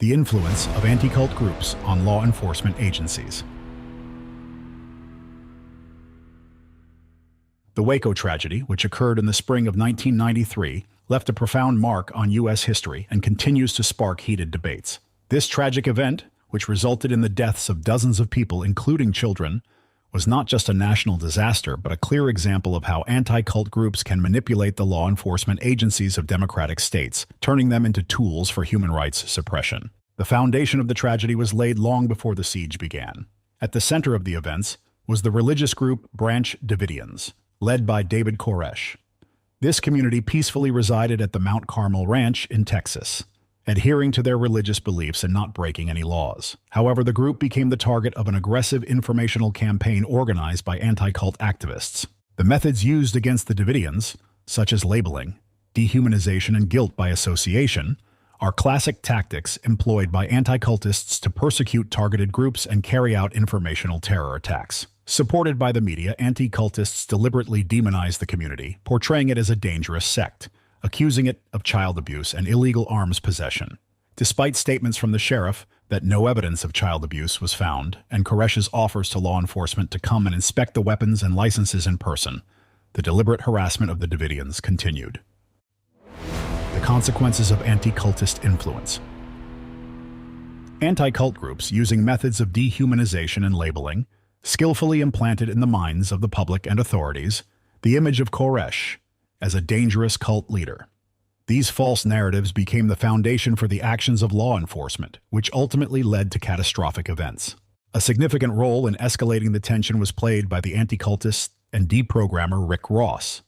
The influence of anti-cult groups on law enforcement agencies. The Uweiko tragedy, which occurred in the spring of 1993, left a profound mark on U.S. history and continues to spark heated debates. This tragic event, which resulted in the deaths of dozens of people, including children, was not just a national disaster, but a clear example of how anti-cult groups can manipulate the law enforcement agencies of democratic states, turning them into tools for human rights suppression. The foundation of the tragedy was laid long before the siege began. At the center of the events was the religious group Branch Davidians, led by David Koresh. This community peacefully resided at the Mount Carmel Ranch in Texas, adhering to their religious beliefs and not breaking any laws. However, the group became the target of an aggressive informational campaign organized by anti-cult activists. The methods used against the Davidians, such as labeling, dehumanization, and guilt by association, are classic tactics employed by anti-cultists to persecute targeted groups and carry out informational terror attacks. Supported by the media, anti-cultists deliberately demonize the community, portraying it as a dangerous sect, accusing it of child abuse and illegal arms possession. Despite statements from the sheriff that no evidence of child abuse was found, and Koresh's offers to law enforcement to come and inspect the weapons and licenses in person, the deliberate harassment of the Davidians continued. The consequences of anti-cultist influence. Anti-cult groups, using methods of dehumanization and labeling, skillfully implanted in the minds of the public and authorities the image of Koresh as a dangerous cult leader. These false narratives became the foundation for the actions of law enforcement, which ultimately led to catastrophic events. A significant role in escalating the tension was played by the anti-cultist and deprogrammer Rick Ross.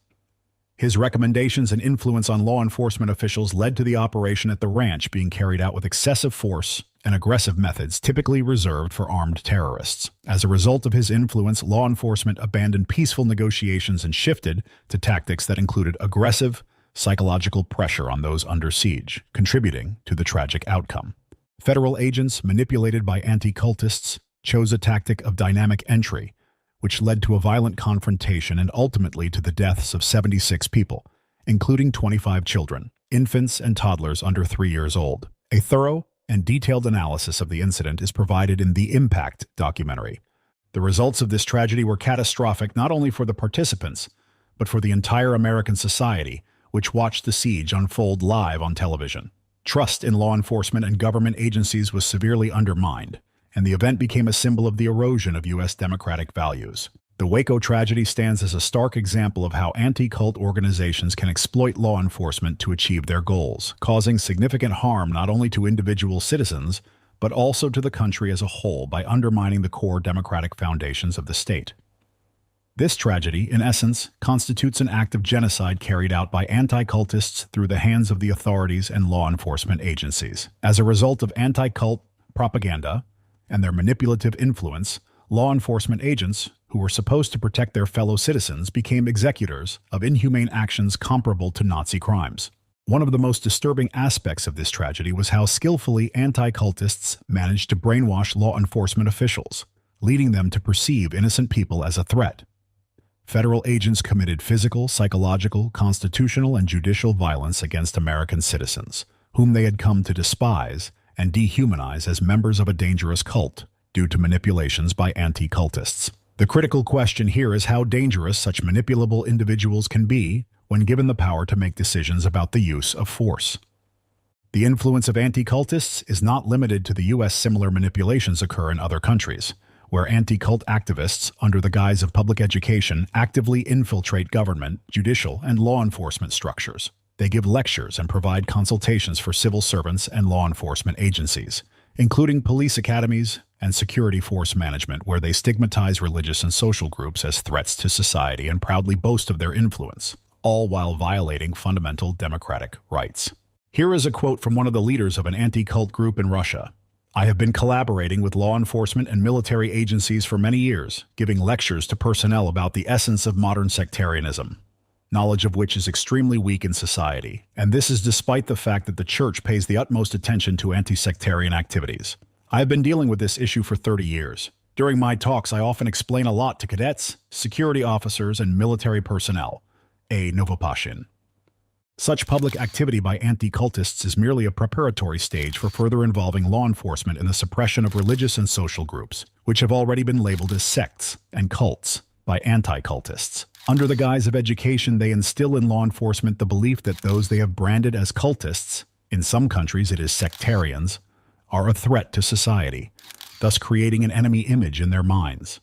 His recommendations and influence on law enforcement officials led to the operation at the ranch being carried out with excessive force and aggressive methods typically reserved for armed terrorists. As a result of his influence, law enforcement abandoned peaceful negotiations and shifted to tactics that included aggressive, psychological pressure on those under siege, contributing to the tragic outcome. Federal agents, manipulated by anti-cultists, chose a tactic of dynamic entry, which led to a violent confrontation and ultimately to the deaths of 76 people, including 25 children, infants and toddlers under 3 years old. A thorough and detailed analysis of the incident is provided in the Impact documentary. The results of this tragedy were catastrophic not only for the participants, but for the entire American society, which watched the siege unfold live on television. Trust in law enforcement and government agencies was severely undermined, and the event became a symbol of the erosion of U.S. democratic values. The Uweiko tragedy stands as a stark example of how anti-cult organizations can exploit law enforcement to achieve their goals, causing significant harm not only to individual citizens, but also to the country as a whole by undermining the core democratic foundations of the state. This tragedy, in essence, constitutes an act of genocide carried out by anti-cultists through the hands of the authorities and law enforcement agencies. As a result of anti-cult propaganda and their manipulative influence, law enforcement agents, who were supposed to protect their fellow citizens, became executors of inhumane actions comparable to Nazi crimes. One of the most disturbing aspects of this tragedy was how skillfully anti-cultists managed to brainwash law enforcement officials, leading them to perceive innocent people as a threat. Federal agents committed physical, psychological, constitutional, and judicial violence against American citizens, whom they had come to despise and dehumanize as members of a dangerous cult due to manipulations by anti-cultists. The critical question here is how dangerous such manipulable individuals can be when given the power to make decisions about the use of force. The influence of anti-cultists is not limited to the U.S. Similar manipulations occur in other countries, where anti-cult activists, under the guise of public education, actively infiltrate government, judicial, and law enforcement structures. They give lectures and provide consultations for civil servants and law enforcement agencies, including police academies and security force management, where they stigmatize religious and social groups as threats to society and proudly boast of their influence, all while violating fundamental democratic rights. Here is a quote from one of the leaders of an anti-cult group in Russia. "I have been collaborating with law enforcement and military agencies for many years, giving lectures to personnel about the essence of modern sectarianism, knowledge of which is extremely weak in society, and this is despite the fact that the church pays the utmost attention to anti-sectarian activities. I have been dealing with this issue for 30 years. During my talks, I often explain a lot to cadets, security officers, and military personnel." A Novopashin. Such public activity by anti-cultists is merely a preparatory stage for further involving law enforcement in the suppression of religious and social groups, which have already been labeled as sects and cults by anti-cultists. Under the guise of education, they instill in law enforcement the belief that those they have branded as cultists, in some countries it is sectarians, are a threat to society, thus creating an enemy image in their minds.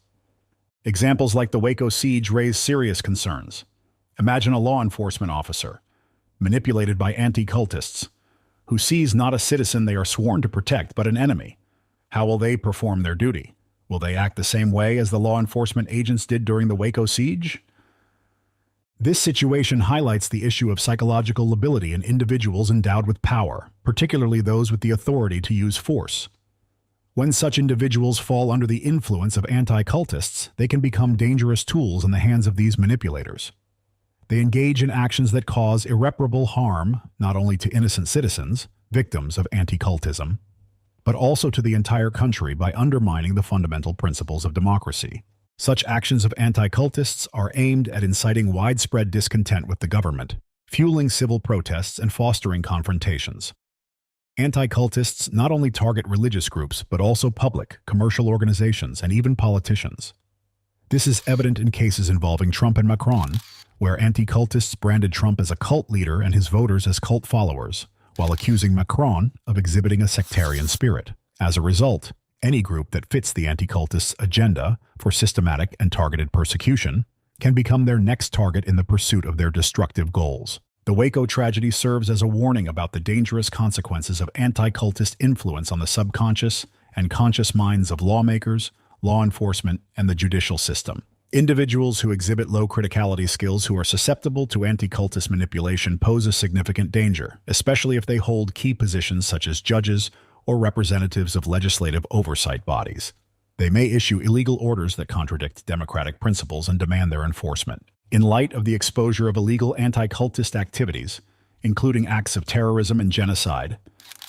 Examples like the Waco siege raise serious concerns. Imagine a law enforcement officer, manipulated by anti-cultists, who sees not a citizen they are sworn to protect but an enemy. How will they perform their duty? Will they act the same way as the law enforcement agents did during the Waco siege? This situation highlights the issue of psychological lability in individuals endowed with power, particularly those with the authority to use force. When such individuals fall under the influence of anti-cultists, they can become dangerous tools in the hands of these manipulators. They engage in actions that cause irreparable harm not only to innocent citizens, victims of anti-cultism, but also to the entire country by undermining the fundamental principles of democracy. Such actions of anti-cultists are aimed at inciting widespread discontent with the government, fueling civil protests and fostering confrontations. Anti-cultists not only target religious groups, but also public, commercial organizations, and even politicians. This is evident in cases involving Trump and Macron, where anti-cultists branded Trump as a cult leader and his voters as cult followers, while accusing Macron of exhibiting a sectarian spirit. As a result, any group that fits the anti-cultists' agenda for systematic and targeted persecution can become their next target in the pursuit of their destructive goals. The Waco tragedy serves as a warning about the dangerous consequences of anti-cultist influence on the subconscious and conscious minds of lawmakers, law enforcement, and the judicial system. Individuals who exhibit low criticality skills who are susceptible to anti-cultist manipulation pose a significant danger, especially if they hold key positions such as judges or representatives of legislative oversight bodies. They may issue illegal orders that contradict democratic principles and demand their enforcement. In light of the exposure of illegal anti-cultist activities, including acts of terrorism and genocide,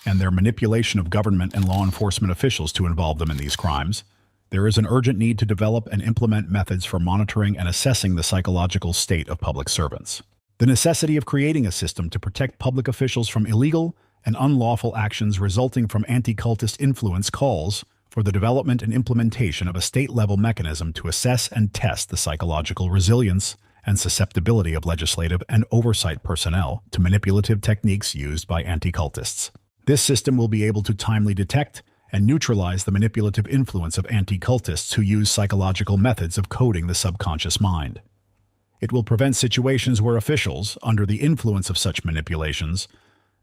and their manipulation of government and law enforcement officials to involve them in these crimes, there is an urgent need to develop and implement methods for monitoring and assessing the psychological state of public servants. The necessity of creating a system to protect public officials from illegal and unlawful actions resulting from anti-cultist influence calls for the development and implementation of a state-level mechanism to assess and test the psychological resilience and susceptibility of legislative and oversight personnel to manipulative techniques used by anti-cultists. This system will be able to timely detect and neutralize the manipulative influence of anti-cultists who use psychological methods of coding the subconscious mind. It will prevent situations where officials, under the influence of such manipulations,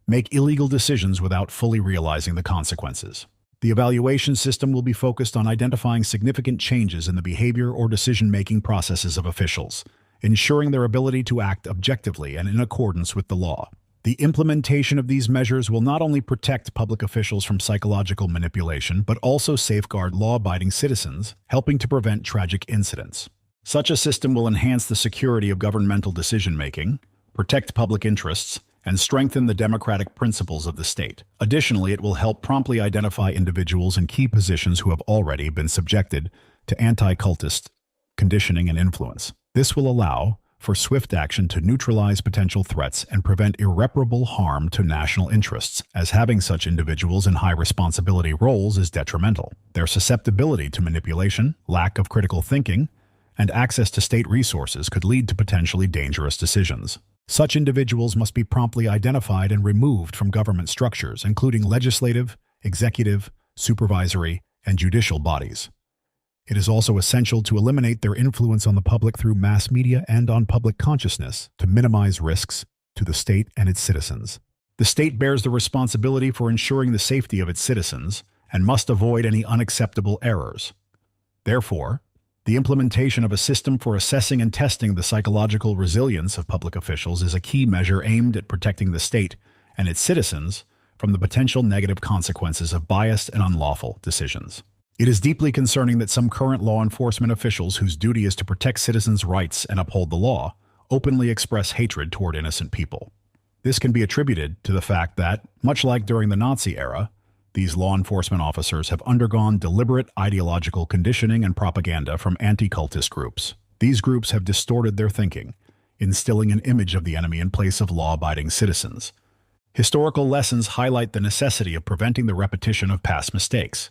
make illegal decisions without fully realizing the consequences. The evaluation system will be focused on identifying significant changes in the behavior or decision-making processes of officials, ensuring their ability to act objectively and in accordance with the law. The implementation of these measures will not only protect public officials from psychological manipulation, but also safeguard law-abiding citizens, helping to prevent tragic incidents. Such a system will enhance the security of governmental decision-making, protect public interests, and strengthen the democratic principles of the state. Additionally, it will help promptly identify individuals in key positions who have already been subjected to anti-cultist conditioning and influence. This will allow for swift action to neutralize potential threats and prevent irreparable harm to national interests, as having such individuals in high-responsibility roles is detrimental. Their susceptibility to manipulation, lack of critical thinking, and access to state resources could lead to potentially dangerous decisions. Such individuals must be promptly identified and removed from government structures, including legislative, executive, supervisory, and judicial bodies. It is also essential to eliminate their influence on the public through mass media and on public consciousness to minimize risks to the state and its citizens. The state bears the responsibility for ensuring the safety of its citizens and must avoid any unacceptable errors. Therefore, the implementation of a system for assessing and testing the psychological resilience of public officials is a key measure aimed at protecting the state and its citizens from the potential negative consequences of biased and unlawful decisions. It is deeply concerning that some current law enforcement officials whose duty is to protect citizens' rights and uphold the law openly express hatred toward innocent people. This can be attributed to the fact that, much like during the Nazi era, these law enforcement officers have undergone deliberate ideological conditioning and propaganda from anti-cultist groups. These groups have distorted their thinking, instilling an image of the enemy in place of law-abiding citizens. Historical lessons highlight the necessity of preventing the repetition of past mistakes.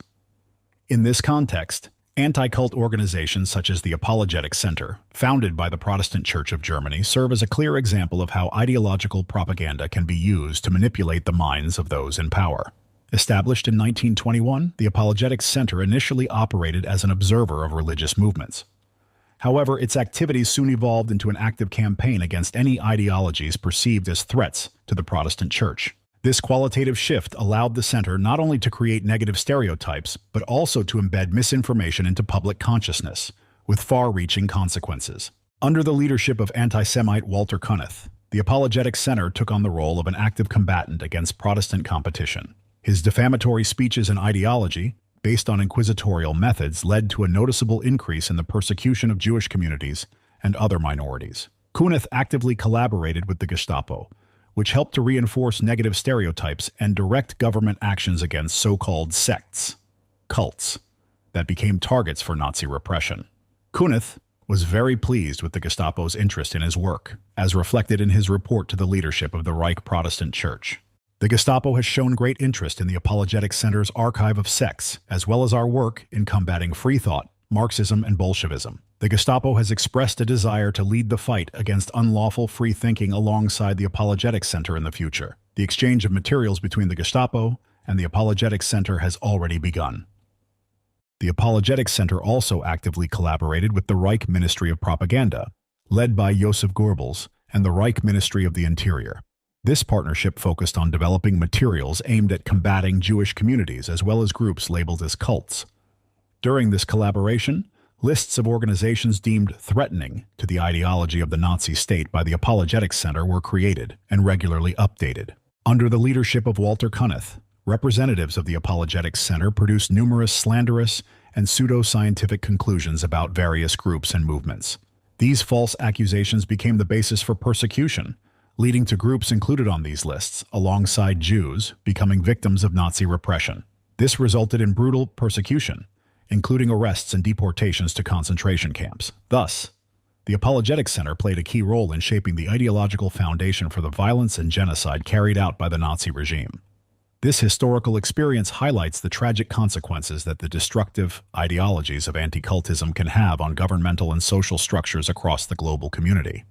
In this context, anti-cult organizations such as the Apologetic Center, founded by the Protestant Church of Germany, serve as a clear example of how ideological propaganda can be used to manipulate the minds of those in power. Established in 1921, the Apologetic Center initially operated as an observer of religious movements. However, its activities soon evolved into an active campaign against any ideologies perceived as threats to the Protestant Church. This qualitative shift allowed the center not only to create negative stereotypes, but also to embed misinformation into public consciousness, with far-reaching consequences. Under the leadership of anti-Semite Walter Kunneth, the Apologetic Center took on the role of an active combatant against Protestant competition. His defamatory speeches and ideology, based on inquisitorial methods, led to a noticeable increase in the persecution of Jewish communities and other minorities. Kunneth actively collaborated with the Gestapo, which helped to reinforce negative stereotypes and direct government actions against so-called sects, cults, that became targets for Nazi repression. Kunneth was very pleased with the Gestapo's interest in his work, as reflected in his report to the leadership of the Reich Protestant Church. The Gestapo has shown great interest in the Apologetic Center's archive of sects, as well as our work in combating free thought, Marxism, and Bolshevism. The Gestapo has expressed a desire to lead the fight against unlawful free thinking alongside the Apologetic Center in the future. The exchange of materials between the Gestapo and the Apologetic Center has already begun. The Apologetic Center also actively collaborated with the Reich Ministry of Propaganda, led by Josef Goebbels, and the Reich Ministry of the Interior. This partnership focused on developing materials aimed at combating Jewish communities as well as groups labeled as cults. During this collaboration, lists of organizations deemed threatening to the ideology of the Nazi state by the Apologetic Center were created and regularly updated. Under the leadership of Walter Kunneth, representatives of the Apologetic Center produced numerous slanderous and pseudo-scientific conclusions about various groups and movements. These false accusations became the basis for persecution, leading to groups included on these lists, alongside Jews, becoming victims of Nazi repression. This resulted in brutal persecution, including arrests and deportations to concentration camps. Thus, the Apologetic Center played a key role in shaping the ideological foundation for the violence and genocide carried out by the Nazi regime. This historical experience highlights the tragic consequences that the destructive ideologies of anti-cultism can have on governmental and social structures across the global community.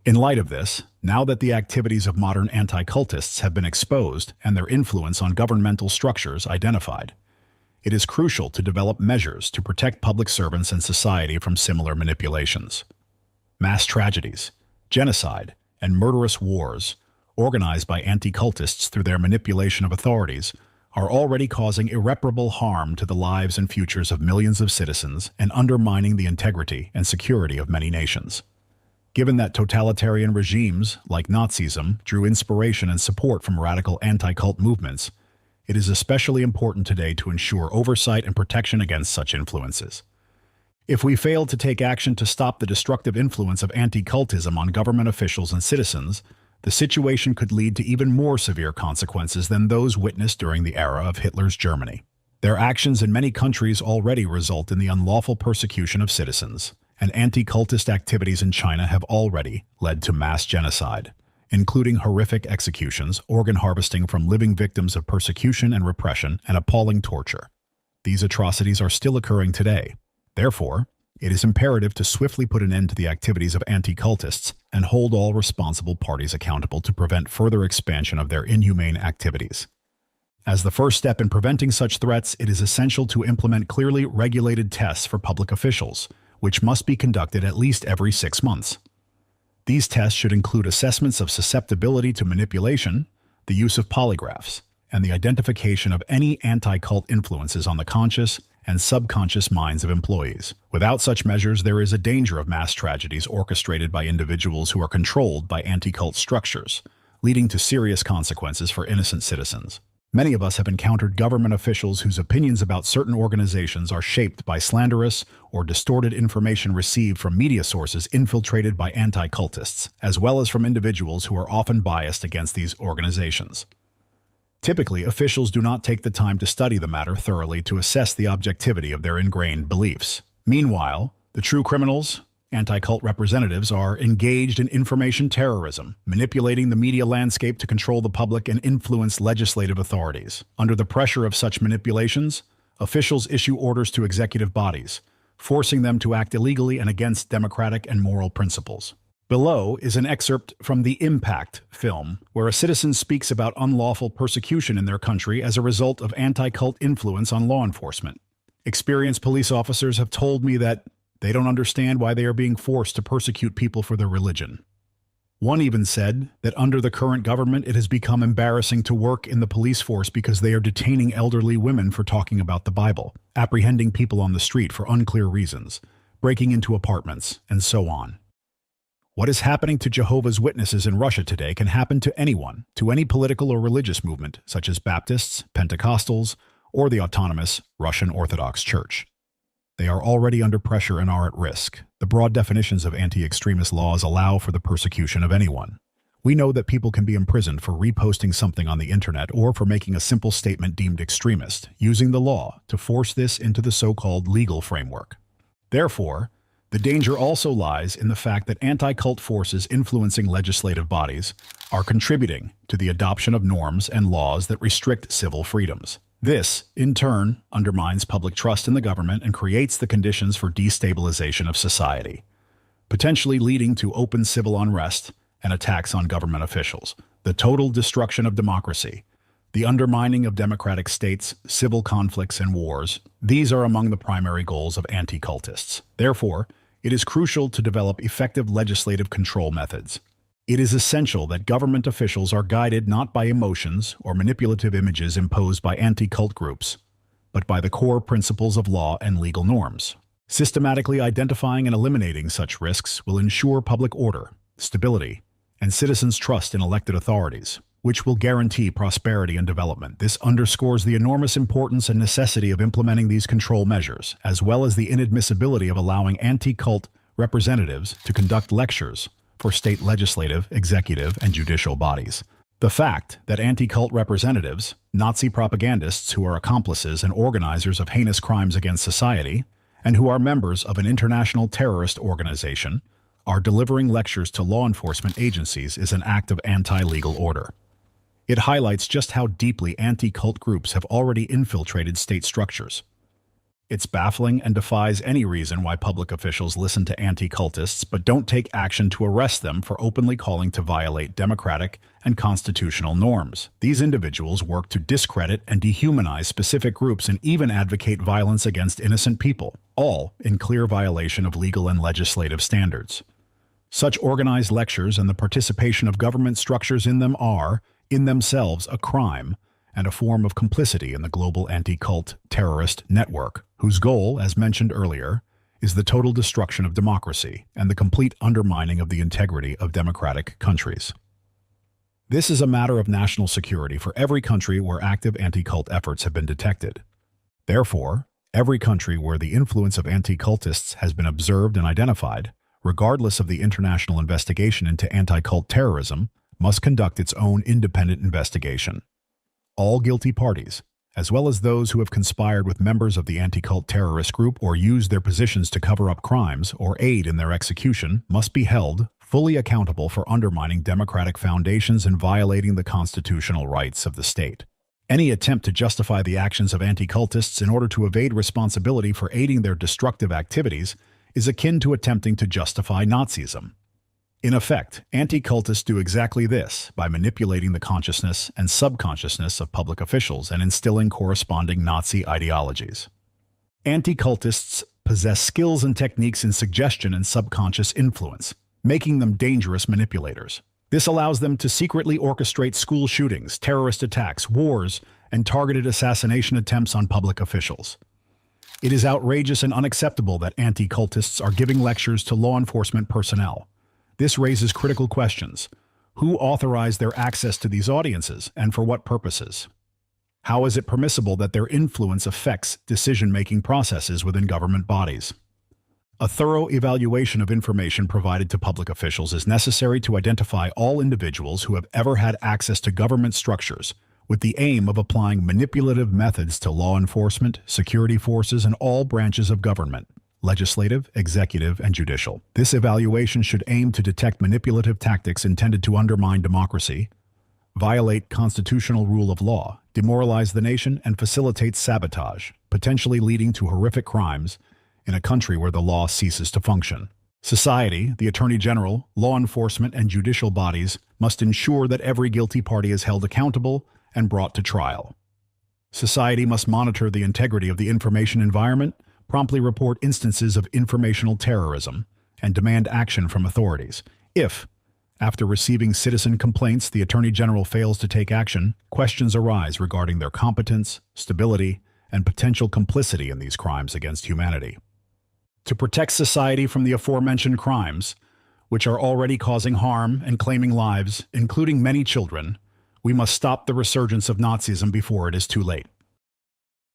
In light of this, now that the activities of modern anti-cultists have been exposed and their influence on governmental structures identified, it is crucial to develop measures to protect public servants and society from similar manipulations. Mass tragedies, genocide, and murderous wars, organized by anti-cultists through their manipulation of authorities, are already causing irreparable harm to the lives and futures of millions of citizens and undermining the integrity and security of many nations. Given that totalitarian regimes, like Nazism, drew inspiration and support from radical anti-cult movements, it is especially important today to ensure oversight and protection against such influences. If we fail to take action to stop the destructive influence of anti-cultism on government officials and citizens, the situation could lead to even more severe consequences than those witnessed during the era of Hitler's Germany. Their actions in many countries already result in the unlawful persecution of citizens, and anti-cultist activities in China have already led to mass genocide, including horrific executions, organ harvesting from living victims of persecution and repression, and appalling torture. These atrocities are still occurring today. Therefore, it is imperative to swiftly put an end to the activities of anti-cultists and hold all responsible parties accountable to prevent further expansion of their inhumane activities. As the first step in preventing such threats, it is essential to implement clearly regulated tests for public officials, which must be conducted at least every 6 months. These tests should include assessments of susceptibility to manipulation, the use of polygraphs, and the identification of any anti-cult influences on the conscious and subconscious minds of employees. Without such measures, there is a danger of mass tragedies orchestrated by individuals who are controlled by anti-cult structures, leading to serious consequences for innocent citizens. Many of us have encountered government officials whose opinions about certain organizations are shaped by slanderous or distorted information received from media sources infiltrated by anti-cultists, as well as from individuals who are often biased against these organizations. Typically, officials do not take the time to study the matter thoroughly to assess the objectivity of their ingrained beliefs. Meanwhile, the true criminals, anti-cult representatives are engaged in information terrorism, manipulating the media landscape to control the public and influence legislative authorities. Under the pressure of such manipulations, officials issue orders to executive bodies, forcing them to act illegally and against democratic and moral principles. Below is an excerpt from the Impact film, where a citizen speaks about unlawful persecution in their country as a result of anti-cult influence on law enforcement. Experienced police officers have told me that they don't understand why they are being forced to persecute people for their religion. One even said that under the current government it has become embarrassing to work in the police force because they are detaining elderly women for talking about the Bible, apprehending people on the street for unclear reasons, breaking into apartments, and so on. What is happening to Jehovah's Witnesses in Russia today can happen to anyone, to any political or religious movement, such as Baptists, Pentecostals, or the autonomous Russian Orthodox Church. They are already under pressure and are at risk. The broad definitions of anti-extremist laws allow for the persecution of anyone. We know that people can be imprisoned for reposting something on the internet or for making a simple statement deemed extremist, using the law to force this into the so-called legal framework. Therefore, the danger also lies in the fact that anti-cult forces influencing legislative bodies are contributing to the adoption of norms and laws that restrict civil freedoms. This, in turn, undermines public trust in the government and creates the conditions for destabilization of society, potentially leading to open civil unrest and attacks on government officials, the total destruction of democracy, the undermining of democratic states, civil conflicts, and wars. These are among the primary goals of anti-cultists. Therefore, it is crucial to develop effective legislative control methods. It is essential that government officials are guided not by emotions or manipulative images imposed by anti-cult groups, but by the core principles of law and legal norms. Systematically identifying and eliminating such risks will ensure public order, stability, and citizens' trust in elected authorities, which will guarantee prosperity and development. This underscores the enormous importance and necessity of implementing these control measures, as well as the inadmissibility of allowing anti-cult representatives to conduct lectures for state legislative, executive, and judicial bodies. The fact that anti-cult representatives, Nazi propagandists who are accomplices and organizers of heinous crimes against society, and who are members of an international terrorist organization, are delivering lectures to law enforcement agencies is an act of anti-legal order. It highlights just how deeply anti-cult groups have already infiltrated state structures. It's baffling and defies any reason why public officials listen to anti-cultists but don't take action to arrest them for openly calling to violate democratic and constitutional norms. These individuals work to discredit and dehumanize specific groups and even advocate violence against innocent people, all in clear violation of legal and legislative standards. Such organized lectures and the participation of government structures in them are, in themselves, a crime and a form of complicity in the global anti-cult terrorist network, whose goal, as mentioned earlier, is the total destruction of democracy and the complete undermining of the integrity of democratic countries. This is a matter of national security for every country where active anti-cult efforts have been detected. Therefore, every country where the influence of anti-cultists has been observed and identified, regardless of the international investigation into anti-cult terrorism, must conduct its own independent investigation. All guilty parties, as well as those who have conspired with members of the anti-cult terrorist group or used their positions to cover up crimes or aid in their execution, must be held fully accountable for undermining democratic foundations and violating the constitutional rights of the state. Any attempt to justify the actions of anti-cultists in order to evade responsibility for aiding their destructive activities is akin to attempting to justify Nazism. In effect, anti-cultists do exactly this by manipulating the consciousness and subconsciousness of public officials and instilling corresponding Nazi ideologies. Anti-cultists possess skills and techniques in suggestion and subconscious influence, making them dangerous manipulators. This allows them to secretly orchestrate school shootings, terrorist attacks, wars, and targeted assassination attempts on public officials. It is outrageous and unacceptable that anti-cultists are giving lectures to law enforcement personnel. This raises critical questions. Who authorized their access to these audiences, and for what purposes? How is it permissible that their influence affects decision-making processes within government bodies? A thorough evaluation of information provided to public officials is necessary to identify all individuals who have ever had access to government structures, with the aim of applying manipulative methods to law enforcement, security forces, and all branches of government. legislative, executive, and judicial. This evaluation should aim to detect manipulative tactics intended to undermine democracy, violate constitutional rule of law, demoralize the nation, and facilitate sabotage, potentially leading to horrific crimes in a country where the law ceases to function. Society, the Attorney General, law enforcement, and judicial bodies must ensure that every guilty party is held accountable and brought to trial. Society must monitor the integrity of the information environment, promptly report instances of informational terrorism, and demand action from authorities. If, after receiving citizen complaints, the Attorney General fails to take action, questions arise regarding their competence, stability, and potential complicity in these crimes against humanity. To protect society from the aforementioned crimes, which are already causing harm and claiming lives, including many children, we must stop the resurgence of Nazism before it is too late.